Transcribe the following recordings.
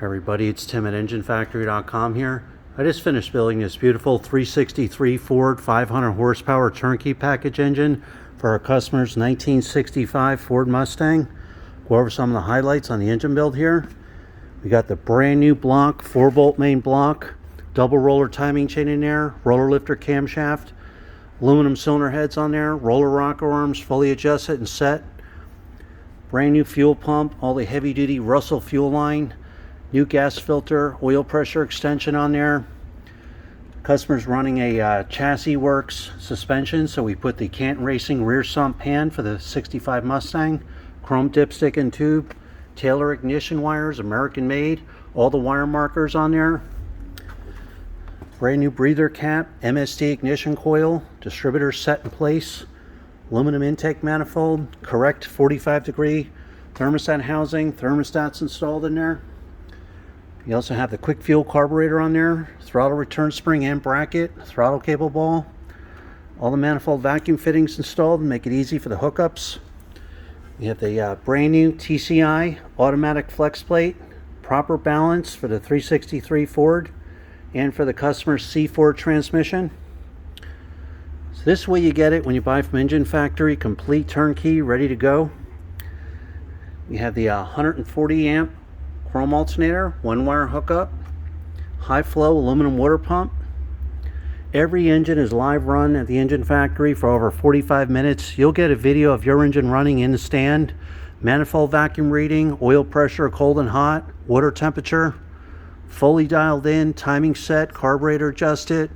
Everybody, it's Tim at EngineFactory.com here. I just finished building this beautiful 363 Ford 500 horsepower turnkey package engine for our customer's 1965 Ford Mustang. Go over some of the highlights on the engine build here. We got the brand new block, 4-bolt main block, double roller timing chain in there, roller lifter camshaft, aluminum cylinder heads on there, roller rocker arms fully adjusted and set, brand new fuel pump, all the heavy duty Russell fuel line, new gas filter, oil pressure extension on there. Customer's running a Chassis Works suspension, so we put the Canton Racing rear sump pan for the 65 Mustang, chrome dipstick and tube, Taylor ignition wires, American made, all the wire markers on there. Brand new breather cap, MSD ignition coil, distributor set in place, aluminum intake manifold, correct 45-degree thermostat housing, thermostats installed in there. You also have the quick fuel carburetor on there, throttle return spring and bracket, throttle cable ball, all the manifold vacuum fittings installed and make it easy for the hookups. You have the brand new TCI automatic flex plate, proper balance for the 363 Ford and for the customer's C4 transmission. So this way you get it when you buy from Engine Factory, complete turnkey, ready to go. You have the 140 amp chrome alternator, one wire hookup, high flow aluminum water pump. Every engine is live run at the Engine Factory for over 45 minutes. You'll get a video of your engine running in the stand, manifold vacuum reading, oil pressure cold and hot, water temperature, fully dialed in, timing set, carburetor adjusted,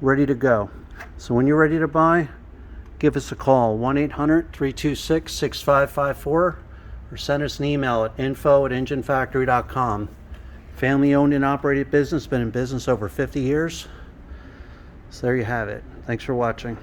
ready to go. So when you're ready to buy, give us a call, 1-800-326-6554, or send us an email at info@enginefactory.com. Family owned and operated business, been in business over 50 years. So there you have it. Thanks for watching.